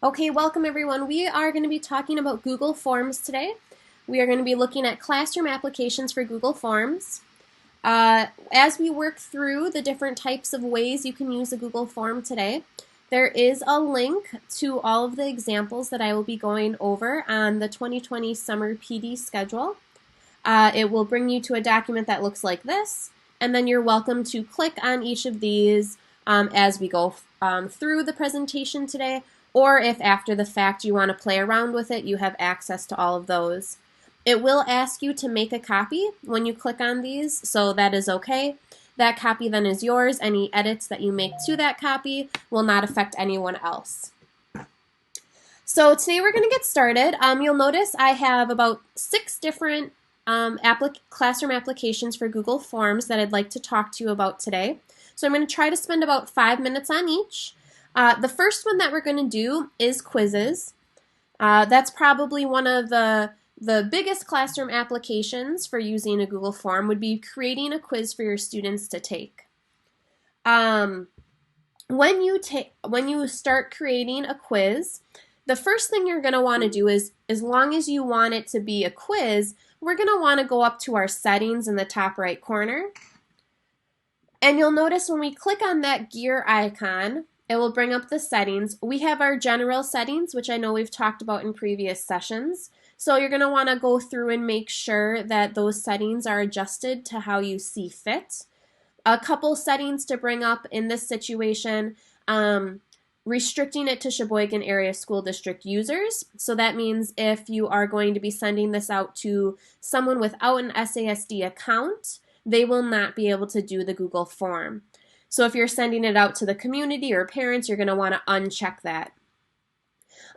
Okay, welcome everyone. We are going to be talking about Google Forms today. We are going to be looking at classroom applications for Google Forms. As we work through the different types of ways you can use a Google Form today, there is a link to all of the examples that I will be going over on the 2020 Summer PD schedule. It will bring you to a document that looks like this, and then you're welcome to click on each of these as we go through the presentation today, or if after the fact you want to play around with it, you have access to all of those. It will ask you to make a copy when you click on these, so that is okay. That copy then is yours. Any edits that you make to that copy will not affect anyone else. So today we're going to get started. You'll notice I have about 6 different classroom applications for Google Forms that I'd like to talk to you about today. So I'm going to try to spend about 5 minutes on each. The first one that we're going to do is quizzes. That's probably one of the biggest classroom applications for using a Google Form would be creating a quiz for your students to take. When you start creating a quiz, the first thing you're going to want to do is, as long as you want it to be a quiz, we're going to want to go up to our settings in the top right corner. And you'll notice when we click on that gear icon, it will bring up the settings. We have our general settings, which I know we've talked about in previous sessions. So you're going to want to go through and make sure that those settings are adjusted to how you see fit. A couple settings to bring up in this situation, restricting it to Sheboygan Area School District users. So that means if you are going to be sending this out to someone without an SASD account, they will not be able to do the Google form. So if you're sending it out to the community or parents, you're going to want to uncheck that.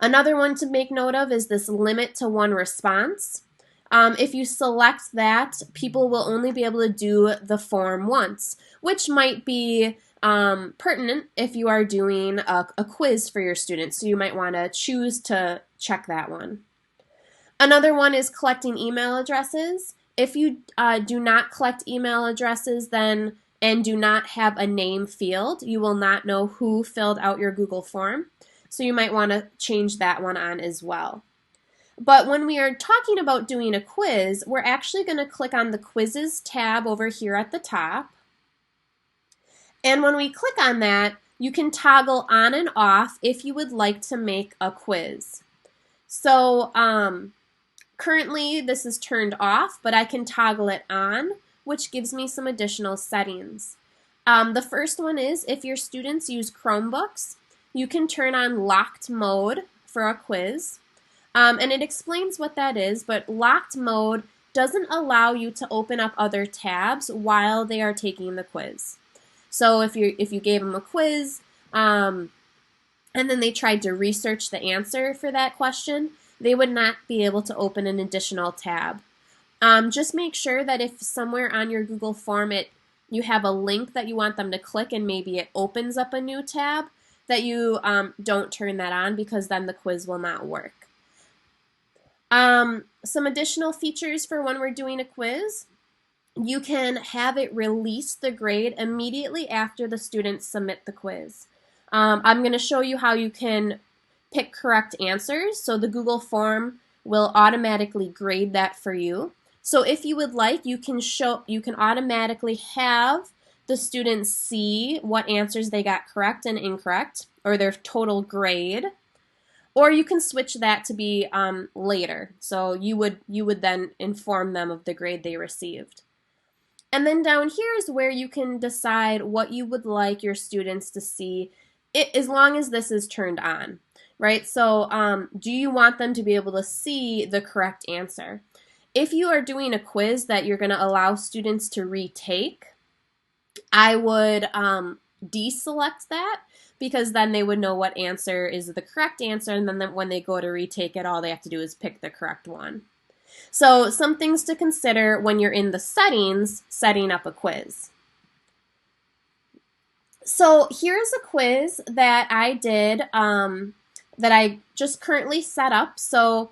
Another one to make note of is this limit to 1 response. If you select that, people will only be able to do the form once, which might be pertinent if you are doing a quiz for your students. So you might want to choose to check that one. Another one is collecting email addresses. If you do not collect email addresses and do not have a name field, you will not know who filled out your Google form. So you might want to change that one on as well. But when we are talking about doing a quiz, we're actually going to click on the Quizzes tab over here at the top. And when we click on that, you can toggle on and off if you would like to make a quiz. So currently this is turned off, but I can toggle it on, which gives me some additional settings. The first one is if your students use Chromebooks, you can turn on locked mode for a quiz. And it explains what that is, but locked mode doesn't allow you to open up other tabs while they are taking the quiz. So if you gave them a quiz and then they tried to research the answer for that question, they would not be able to open an additional tab. Just make sure that if somewhere on your Google form you have a link that you want them to click and maybe it opens up a new tab, that you don't turn that on, because then the quiz will not work. Some additional features for when we're doing a quiz: you can have it release the grade immediately after the students submit the quiz. I'm going to show you how you can pick correct answers, so the Google form will automatically grade that for you. So if you would like, you can automatically have the students see what answers they got correct and incorrect, or their total grade. Or you can switch that to be later. So you would then inform them of the grade they received. And then down here is where you can decide what you would like your students to see, as long as this is turned on, right? So do you want them to be able to see the correct answer? If you are doing a quiz that you're going to allow students to retake, I would deselect that, because then they would know what answer is the correct answer, and then when they go to retake it, all they have to do is pick the correct one. So some things to consider when you're in the settings setting up a quiz. So here's a quiz that I did that I just currently set up. So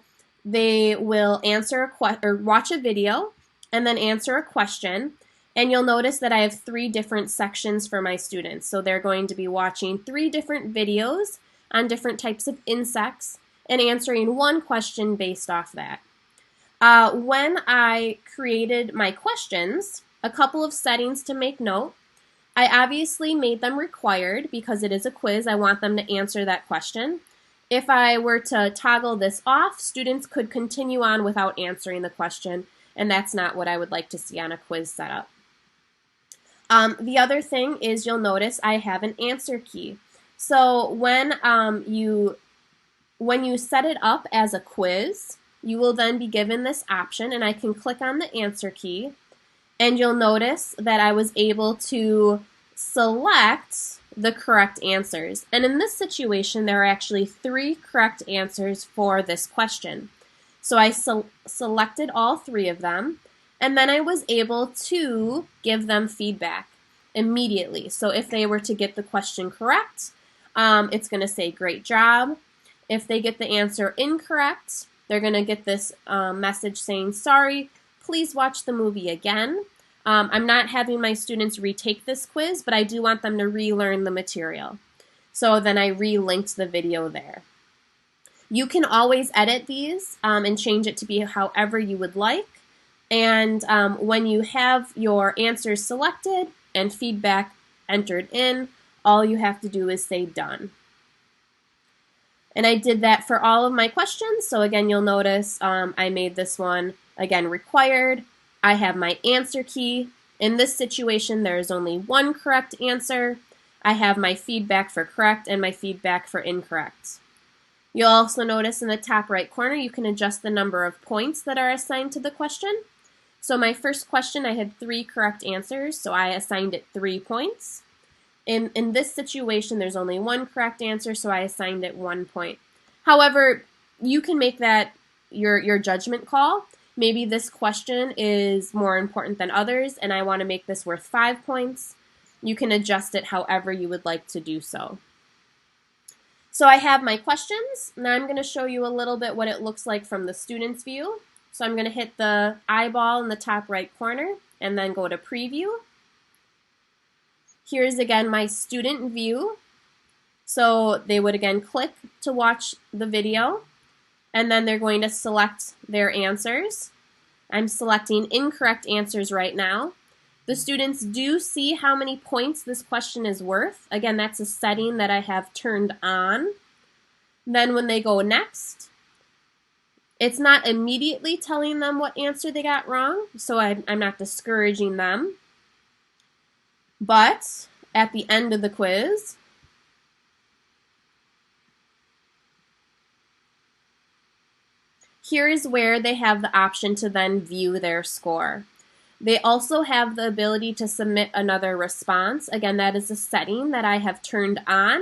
they will answer watch a video and then answer a question. And you'll notice that I have 3 different sections for my students. So they're going to be watching 3 different videos on different types of insects and answering one question based off that. When I created my questions, a couple of settings to make note. I obviously made them required because it is a quiz. I want them to answer that question. If I were to toggle this off, students could continue on without answering the question, and that's not what I would like to see on a quiz setup. The other thing is you'll notice I have an answer key. So when you set it up as a quiz, you will then be given this option, and I can click on the answer key, and you'll notice that I was able to select the correct answers. And in this situation, there are actually 3 correct answers for this question. So I selected all 3 of them, and then I was able to give them feedback immediately. So if they were to get the question correct, it's going to say, great job. If they get the answer incorrect, they're going to get this message saying, sorry, please watch the movie again. I'm not having my students retake this quiz, but I do want them to relearn the material. So then I relinked the video there. You can always edit these and change it to be however you would like. And when you have your answers selected and feedback entered in, all you have to do is say done. And I did that for all of my questions. So again, you'll notice I made this one, again, required. I have my answer key. In this situation, there is only one correct answer. I have my feedback for correct and my feedback for incorrect. You'll also notice in the top right corner, you can adjust the number of points that are assigned to the question. So my first question, I had 3 correct answers, so I assigned it 3 points. In this situation, there's only one correct answer, so I assigned it 1 point. However, you can make that your judgment call. Maybe this question is more important than others, and I want to make this worth 5 points. You can adjust it however you would like to do so. So I have my questions. Now I'm going to show you a little bit what it looks like from the student's view. So I'm going to hit the eyeball in the top right corner and then go to preview. Here's again my student view. So they would again click to watch the video, and then they're going to select their answers. I'm selecting incorrect answers right now. The students do see how many points this question is worth. Again, that's a setting that I have turned on. Then when they go next, it's not immediately telling them what answer they got wrong, so I'm not discouraging them. But at the end of the quiz, here is where they have the option to then view their score. They also have the ability to submit another response. Again, that is a setting that I have turned on.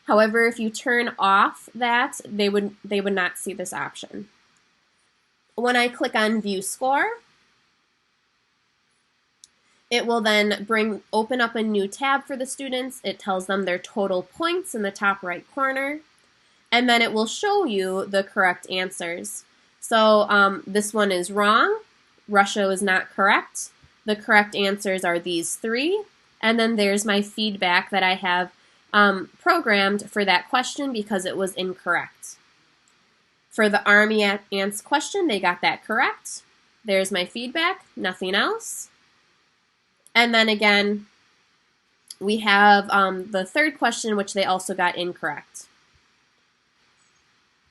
However, if you turn off that, they would not see this option. When I click on View Score, it will then open up a new tab for the students. It tells them their total points in the top right corner, and then it will show you the correct answers. So this one is wrong. Russia is not correct. The correct answers are these 3. And then there's my feedback that I have programmed for that question because it was incorrect. For the army ants question, they got that correct. There's my feedback, nothing else. And then again, we have the third question, which they also got incorrect.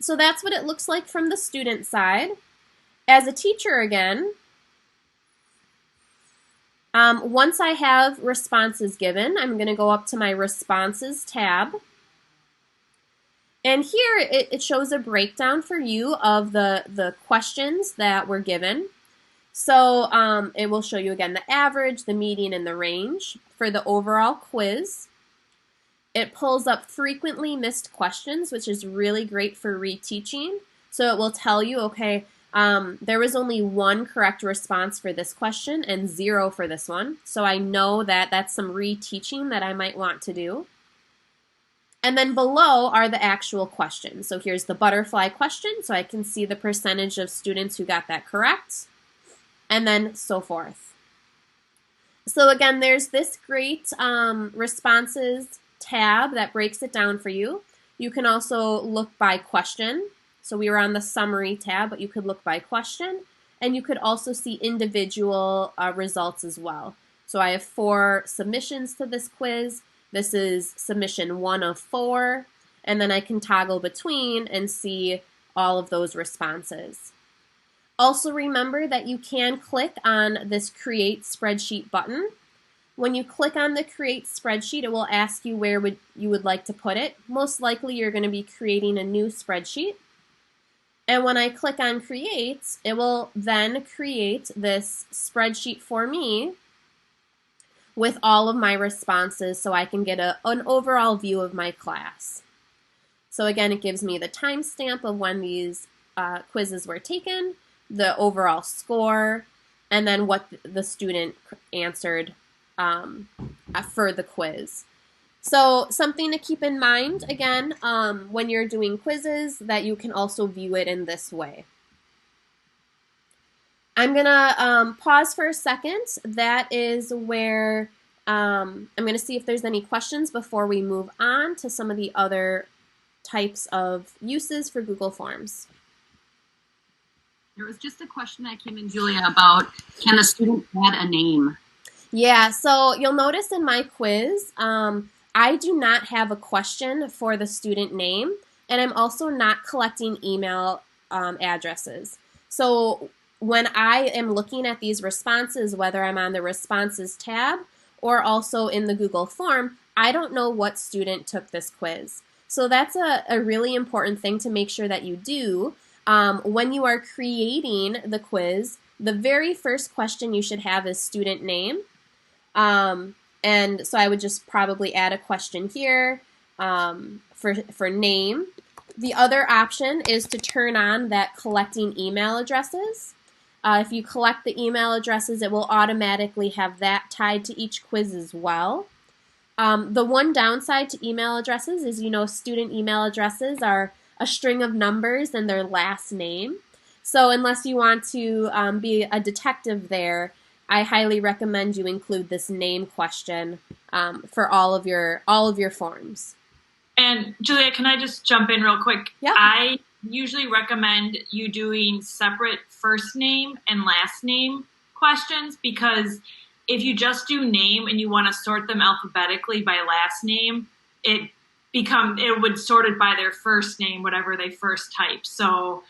So that's what it looks like from the student side. As a teacher again, once I have responses given, I'm going to go up to my Responses tab. And here it shows a breakdown for you of the questions that were given. So it will show you again the average, the median, and the range for the overall quiz. It pulls up frequently missed questions, which is really great for reteaching. So it will tell you, okay, there was only 1 correct response for this question and 0 for this one. So I know that that's some reteaching that I might want to do. And then below are the actual questions. So here's the butterfly question, so I can see the percentage of students who got that correct, and then so forth. So again, there's this great responses tab that breaks it down for you. You can also look by question. So we were on the summary tab, but you could look by question. And you could also see individual results as well. So I have 4 submissions to this quiz. This is submission 1 of 4. And then I can toggle between and see all of those responses. Also remember that you can click on this Create Spreadsheet button. When you click on the Create Spreadsheet, it will ask you where you would like to put it. Most likely you're going to be creating a new spreadsheet. And when I click on Create, it will then create this spreadsheet for me with all of my responses so I can get an overall view of my class. So again, it gives me the timestamp of when these quizzes were taken, the overall score, and then what the student answered for the quiz. So something to keep in mind, again, when you're doing quizzes, that you can also view it in this way. I'm going to pause for a second. That is where I'm going to see if there's any questions before we move on to some of the other types of uses for Google Forms. There was just a question that came in, Julia, about can a student add a name? Yeah, so you'll notice in my quiz, I do not have a question for the student name, and I'm also not collecting email addresses. So when I am looking at these responses, whether I'm on the Responses tab or also in the Google form, I don't know what student took this quiz. So that's a really important thing to make sure that you do. When you are creating the quiz, the very first question you should have is student name. And so I would just probably add a question here for name. The other option is to turn on that collecting email addresses. If you collect the email addresses, it will automatically have that tied to each quiz as well. The one downside to email addresses is, student email addresses are a string of numbers and their last name. So unless you want to be a detective there, I highly recommend you include this name question for all of your forms. And Julia, can I just jump in real quick? Yeah. I usually recommend you doing separate first name and last name questions, because if you just do name and you want to sort them alphabetically by last name, it would sort it by their first name, whatever they first type. So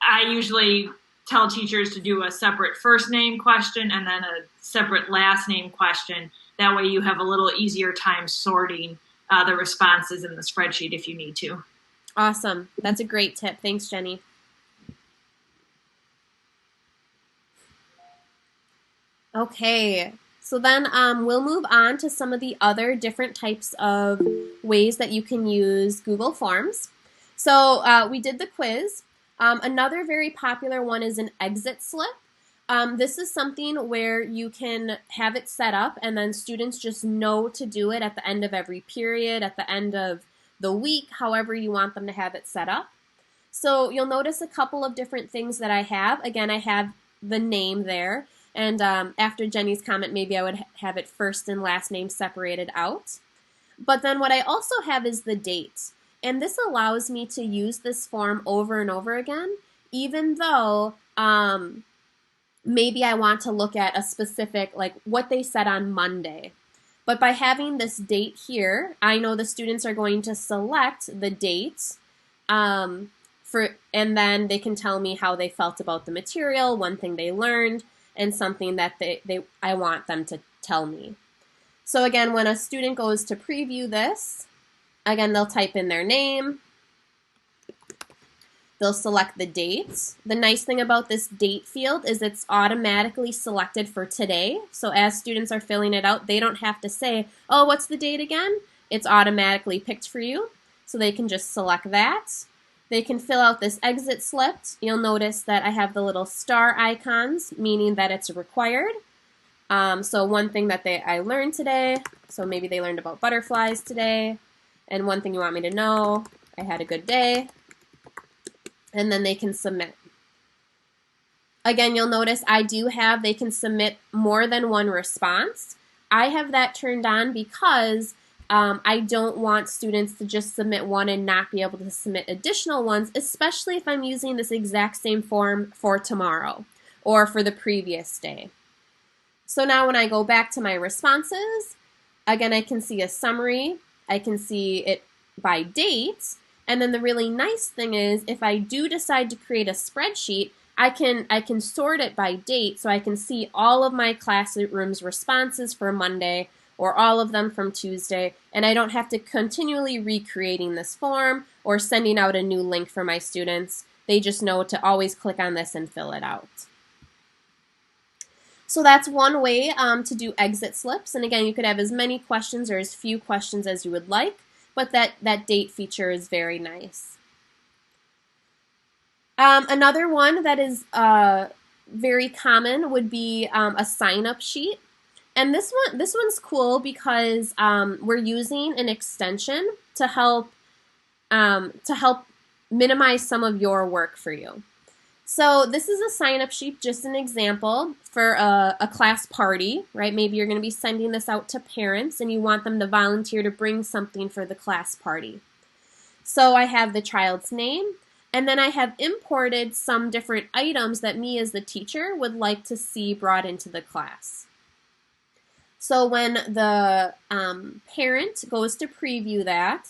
I usually tell teachers to do a separate first name question and then a separate last name question. That way you have a little easier time sorting the responses in the spreadsheet if you need to. Awesome. That's a great tip. Thanks, Jenny. Okay, so then we'll move on to some of the other different types of ways that you can use Google Forms. So we did the quiz. Another very popular one is an exit slip. This is something where you can have it set up and then students just know to do it at the end of every period, at the end of the week, however you want them to have it set up. So you'll notice a couple of different things that I have. Again, I have the name there. And after Jenny's comment, maybe I would have it first and last name separated out. But then what I also have is the date. And this allows me to use this form over and over again, even though maybe I want to look at a specific, like what they said on Monday. But by having this date here, I know the students are going to select the date and then they can tell me how they felt about the material, one thing they learned, and something that I want them to tell me. So again, when a student goes to preview this, again, they'll type in their name. They'll select the date. The nice thing about this date field is it's automatically selected for today. So as students are filling it out, they don't have to say, oh, what's the date again? It's automatically picked for you. So they can just select that. They can fill out this exit slip. You'll notice that I have the little star icons, meaning that it's required. So one thing that I learned today, so maybe they learned about butterflies today, and one thing you want me to know, I had a good day, and then they can submit. Again, you'll notice they can submit more than one response. I have that turned on because I don't want students to just submit one and not be able to submit additional ones, especially if I'm using this exact same form for tomorrow or for the previous day. So now when I go back to my responses, again, I can see a summary. I can see it by date. And then the really nice thing is if I do decide to create a spreadsheet, I can sort it by date so I can see all of my classroom's responses for Monday or all of them from Tuesday, and I don't have to continually recreating this form or sending out a new link for my students. They just know to always click on this and fill it out. So that's one way to do exit slips, and again, you could have as many questions or as few questions as you would like, but that date feature is very nice. Another one that is very common would be a sign-up sheet. And this one's cool because we're using an extension to help minimize some of your work for you. So this is a sign-up sheet, just an example for a class party, right? Maybe you're going to be sending this out to parents and you want them to volunteer to bring something for the class party. So I have the child's name, and then I have imported some different items that me as the teacher would like to see brought into the class. So when the parent goes to preview that,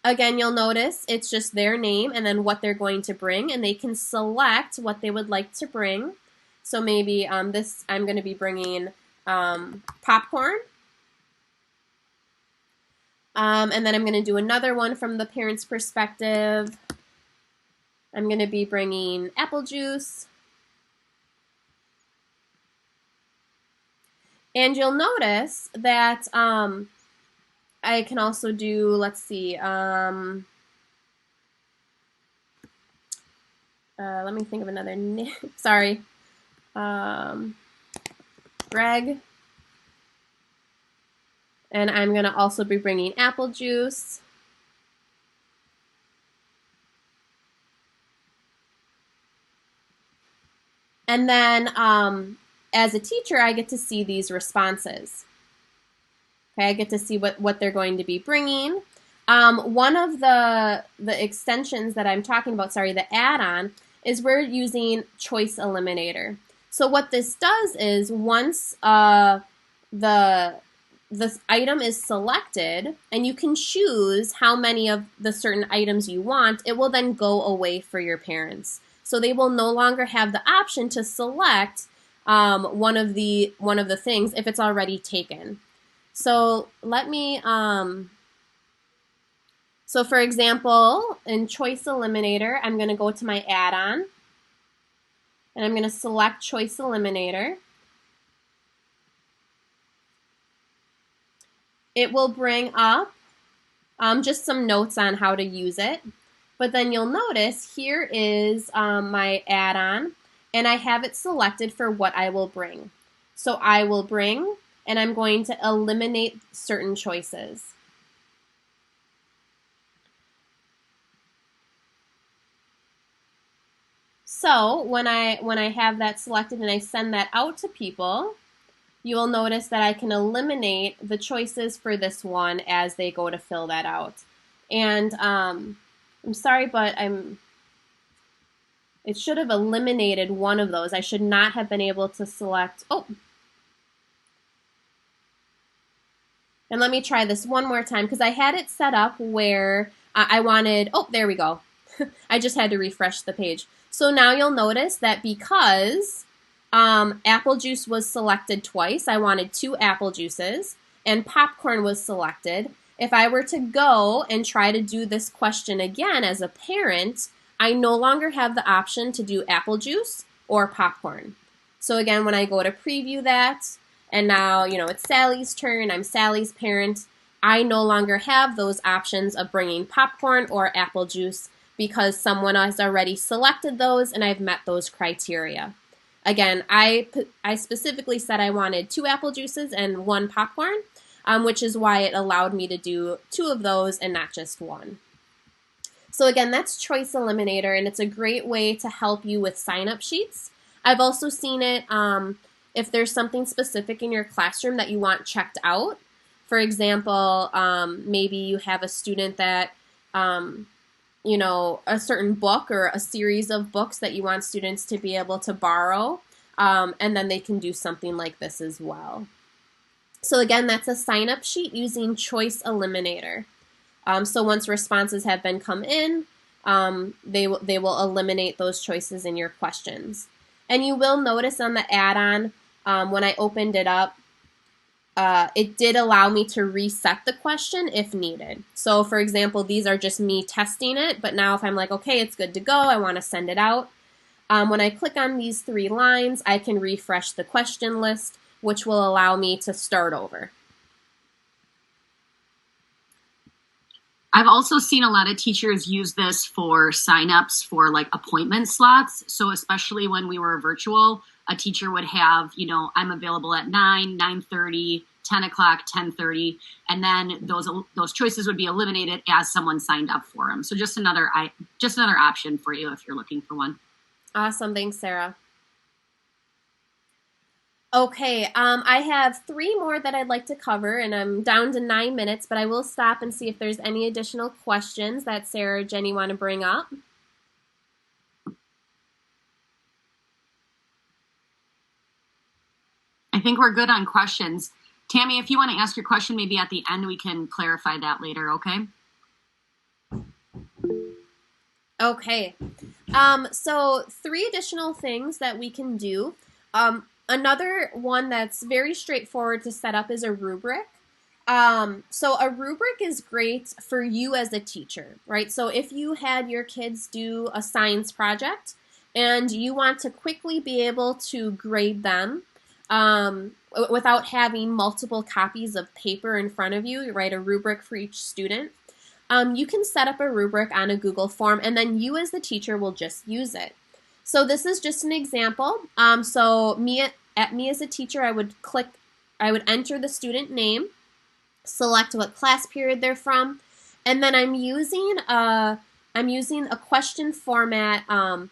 again, you'll notice it's just their name and then what they're going to bring, and they can select what they would like to bring. So maybe I'm going to be bringing popcorn. And then I'm going to do another one from the parent's perspective. I'm going to be bringing apple juice. And you'll notice that I can also do, let's see, let me think of another name. Sorry. Greg. And I'm going to also be bringing apple juice. And then as a teacher, I get to see these responses. Okay, I get to see what they're going to be bringing. One of the extensions that I'm talking about, the add-on, is we're using Choice Eliminator. So what this does is once the item is selected and you can choose how many of the certain items you want, it will then go away for your parents. So they will no longer have the option to select one of the things if it's already taken. So let me, so for example, in Choice Eliminator, I'm going to go to my add-on and I'm going to select Choice Eliminator. It will bring up just some notes on how to use it. But then you'll notice here is my add-on, and I have it selected for what I will bring. So I will bring, and I'm going to eliminate certain choices. So when I have that selected and I send that out to people, you will notice that I can eliminate the choices for this one as they go to fill that out. And I'm sorry, but it should have eliminated one of those. I should not have been able to select, and let me try this one more time because I had it set up where I wanted, there we go. I just had to refresh the page. So now you'll notice that because apple juice was selected twice, I wanted 2 apple juices, and popcorn was selected. If I were to go and try to do this question again as a parent, I no longer have the option to do apple juice or popcorn. So again, when I go to preview that, and now, it's Sally's turn, I'm Sally's parent, I no longer have those options of bringing popcorn or apple juice because someone has already selected those and I've met those criteria. Again, I specifically said I wanted 2 apple juices and 1 popcorn, which is why it allowed me to do 2 of those and not just 1. So again, that's Choice Eliminator, and it's a great way to help you with sign-up sheets. I've also seen it if there's something specific in your classroom that you want checked out. For example, maybe you have a student that, you know, a certain book or a series of books that you want students to be able to borrow, and then they can do something like this as well. So again, that's a sign-up sheet using Choice Eliminator. So once responses have been come in, they will eliminate those choices in your questions. And you will notice on the add-on, when I opened it up, it did allow me to reset the question if needed. So for example, these are just me testing it, but now if I'm like, okay, it's good to go, I want to send it out. When I click on these 3 lines, I can refresh the question list, which will allow me to start over. I've also seen a lot of teachers use this for signups for like appointment slots. So especially when we were virtual, a teacher would have, you know, I'm available at 9, 9:30, 10 o'clock, 10:30, and then those choices would be eliminated as someone signed up for them. So just another option for you if you're looking for one. Awesome, thanks, Sarah. Okay, I have 3 more that I'd like to cover, and I'm down to 9 minutes, but I will stop and see if there's any additional questions that Sarah or Jenny want to bring up. I think we're good on questions. Tammy, if you want to ask your question, maybe at the end we can clarify that later, okay? Okay, so 3 additional things that we can do. Another one that's very straightforward to set up is a rubric. So a rubric is great for you as a teacher, right? So if you had your kids do a science project and you want to quickly be able to grade them without having multiple copies of paper in front of you, write a rubric for each student, you can set up a rubric on a Google form, and then you as the teacher will just use it. So this is just an example. So me as a teacher, I would enter the student name, select what class period they're from, and then I'm using a question format, and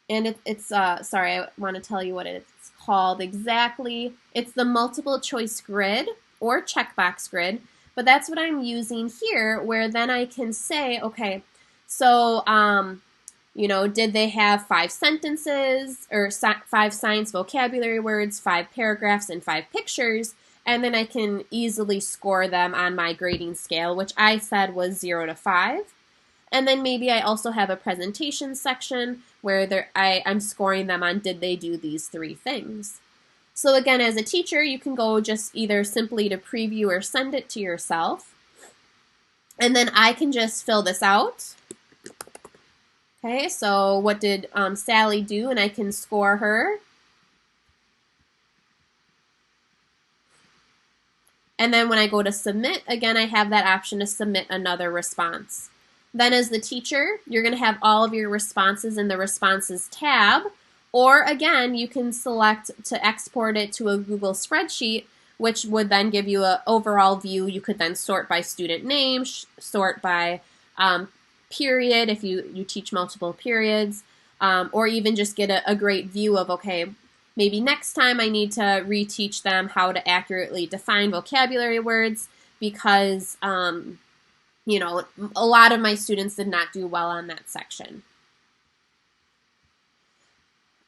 it's sorry, I want to tell you what it's called exactly. It's the multiple choice grid or checkbox grid, but that's what I'm using here, where then I can say, okay, so you know, did they have 5 sentences or 5 science vocabulary words, 5 paragraphs, and 5 pictures? And then I can easily score them on my grading scale, which I said was 0 to 5. And then maybe I also have a presentation section where I'm scoring them on did they do these 3 things. So again, as a teacher, you can go just either simply to preview or send it to yourself. And then I can just fill this out. Okay, so what did Sally do? And I can score her. And then when I go to submit, again, I have that option to submit another response. Then as the teacher, you're going to have all of your responses in the Responses tab. Or again, you can select to export it to a Google spreadsheet, which would then give you an overall view. You could then sort by student name, sort by period if you teach multiple periods, or even just get a great view of, okay, maybe next time I need to reteach them how to accurately define vocabulary words because, you know, a lot of my students did not do well on that section.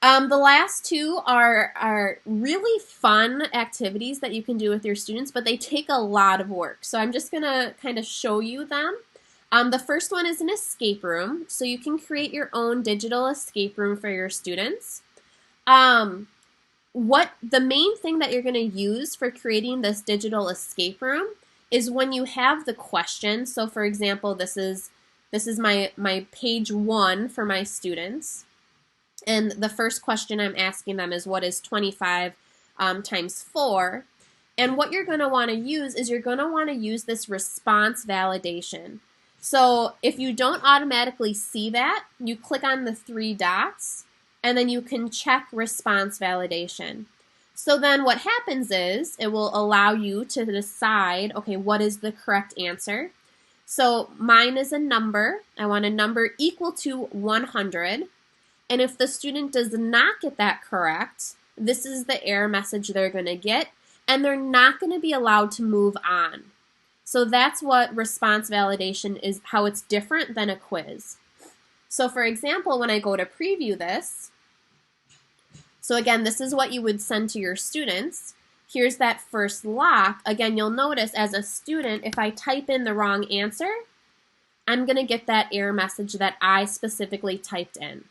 The last 2 are really fun activities that you can do with your students, but they take a lot of work. So I'm just going to kind of show you them. The first one is an escape room. So you can create your own digital escape room for your students. The main thing that you're going to use for creating this digital escape room is when you have the question. So for example, this is my page 1 for my students. And the first question I'm asking them is, what is 25 times 4? And what you're going to want to use is you're going to want to use this response validation. So if you don't automatically see that, you click on the 3 dots, and then you can check response validation. So then what happens is it will allow you to decide, okay, what is the correct answer? So mine is a number. I want a number equal to 100. And if the student does not get that correct, this is the error message they're going to get. and they're not going to be allowed to move on. So that's what response validation is, how it's different than a quiz. So for example, when I go to preview this, so again, this is what you would send to your students. Here's that first lock. Again, you'll notice as a student, if I type in the wrong answer, I'm going to get that error message that I specifically typed in.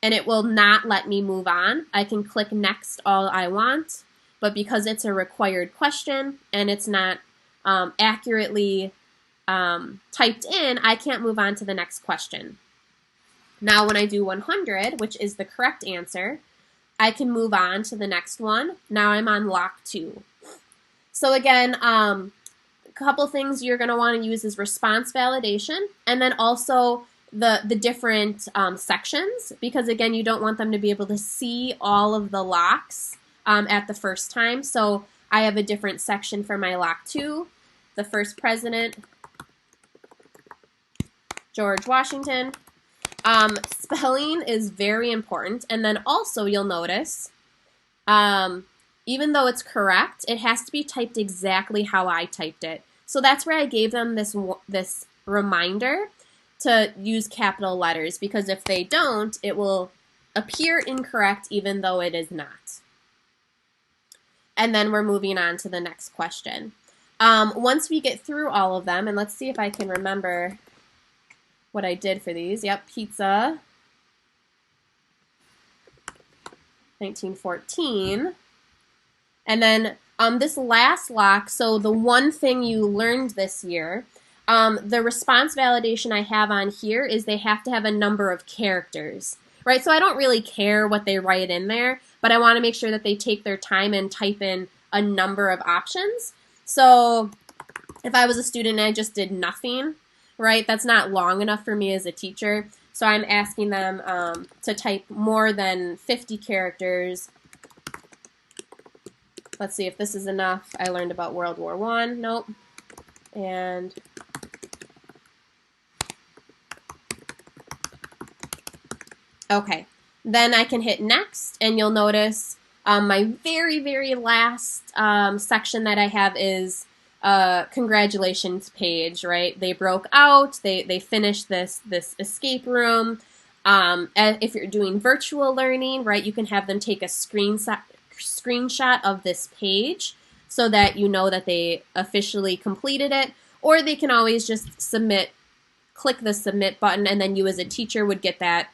And it will not let me move on. I can click next all I want, but because it's a required question and it's not accurately typed in, I can't move on to the next question. Now when I do 100, which is the correct answer, I can move on to the next one. Now I'm on lock 2. So again, a couple things you're going to want to use is response validation, and then also the different sections, because again, you don't want them to be able to see all of the locks at the first time. So I have a different section for my lock 2, the first president, George Washington. Spelling is very important, and then also you'll notice, even though it's correct, it has to be typed exactly how I typed it. So that's where I gave them this reminder to use capital letters, because if they don't, it will appear incorrect even though it is not. And then we're moving on to the next question. Once we get through all of them, and let's see if I can remember what I did for these. Yep, pizza, 1914. And then this last lock, so the one thing you learned this year, the response validation I have on here is they have to have a number of characters, right? So I don't really care what they write in there, but I want to make sure that they take their time and type in a number of options. So if I was a student and I just did nothing, right, that's not long enough for me as a teacher. So I'm asking them to type more than 50 characters. Let's see if this is enough. I learned about World War I. Nope. And okay. Then I can hit next, and you'll notice my very, very last section that I have is congratulations page, right? They broke out, they finished this escape room. And if you're doing virtual learning, right, you can have them take a screenshot of this page so that you know that they officially completed it, or they can always just click the submit button, and then you as a teacher would get that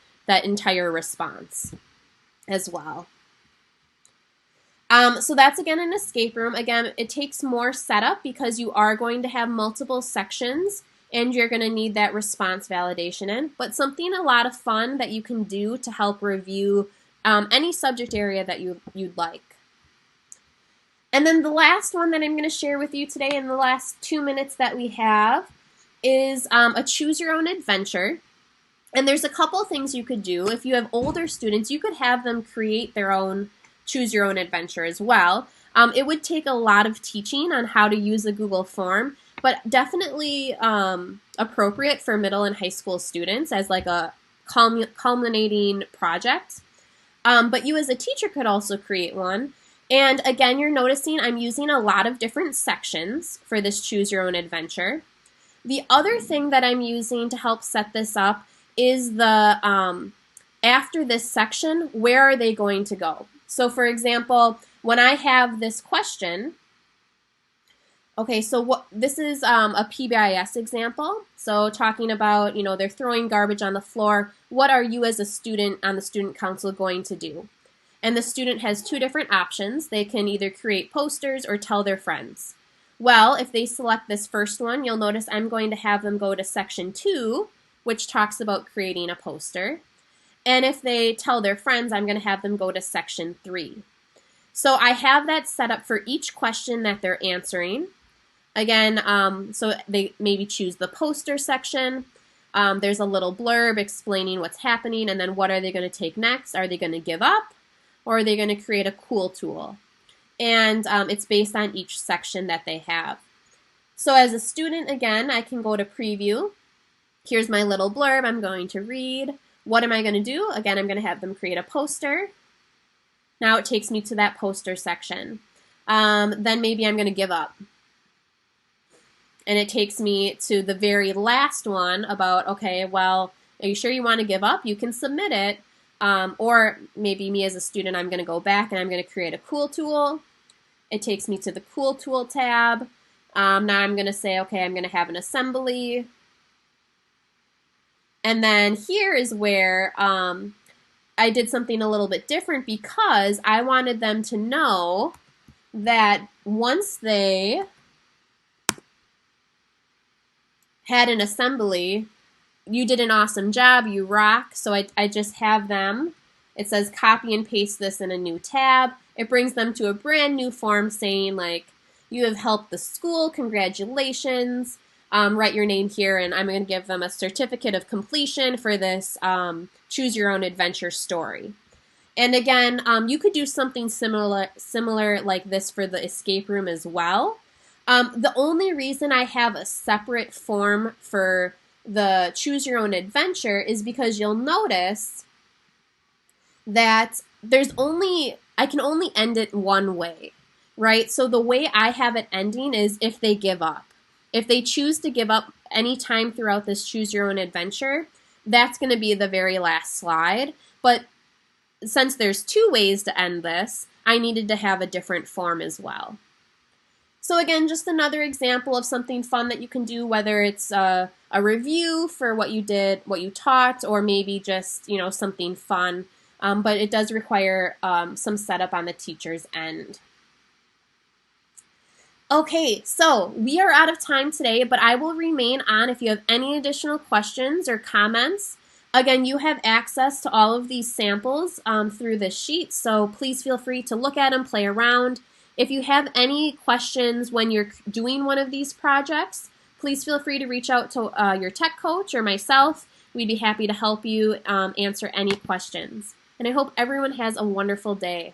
entire response as well. So that's again an escape room. Again, it takes more setup because you are going to have multiple sections and you're going to need that response validation in, but something a lot of fun that you can do to help review any subject area that you'd like. And then the last one that I'm going to share with you today in the last 2 minutes that we have is a choose your own adventure. And there's a couple things you could do. If you have older students, you could have them create their own choose your own adventure as well. It would take a lot of teaching on how to use a Google form, but definitely appropriate for middle and high school students as like a culminating project. But you as a teacher could also create one. And again, you're noticing I'm using a lot of different sections for this choose your own adventure. The other thing that I'm using to help set this up is the after this section, where are they going to go? So for example, when I have this question, okay, so this is a PBIS example. So talking about, they're throwing garbage on the floor. What are you as a student on the student council going to do? And the student has 2 different options. They can either create posters or tell their friends. Well, if they select this first one, you'll notice I'm going to have them go to section 2, which talks about creating a poster. And if they tell their friends, I'm going to have them go to section 3. So I have that set up for each question that they're answering. Again, so they maybe choose the poster section. There's a little blurb explaining what's happening, and then what are they going to take next? Are they going to give up, or are they going to create a cool tool? And it's based on each section that they have. So as a student, again, I can go to preview. Here's my little blurb I'm going to read. What am I going to do? Again, I'm going to have them create a poster. Now it takes me to that poster section. then maybe I'm going to give up. And it takes me to the very last one about, okay, well, are you sure you want to give up? You can submit it. Or maybe me as a student, I'm going to go back and I'm going to create a cool tool. It takes me to the cool tool tab. Now I'm going to say, okay, I'm going to have an assembly. And then here is where I did something a little bit different because I wanted them to know that once they had an assembly, you did an awesome job, you rock. So I just have them, it says copy and paste this in a new tab. It brings them to a brand new form saying like, you have helped the school, congratulations. Write your name here, and I'm going to give them a certificate of completion for this choose your own adventure story. And again, you could do something similar like this for the escape room as well. The only reason I have a separate form for the choose your own adventure is because you'll notice that I can only end it one way, right? So the way I have it ending is if they give up. If they choose to give up any time throughout this choose your own adventure, that's going to be the very last slide. But since there's two ways to end this, I needed to have a different form as well. So again, just another example of something fun that you can do, whether it's a review for what you did, what you taught, or maybe just, something fun. But it does require some setup on the teacher's end. Okay, so we are out of time today, but I will remain on if you have any additional questions or comments. Again, you have access to all of these samples through this sheet, so please feel free to look at them, play around. If you have any questions when you're doing one of these projects, please feel free to reach out to your tech coach or myself. We'd be happy to help you answer any questions. And I hope everyone has a wonderful day.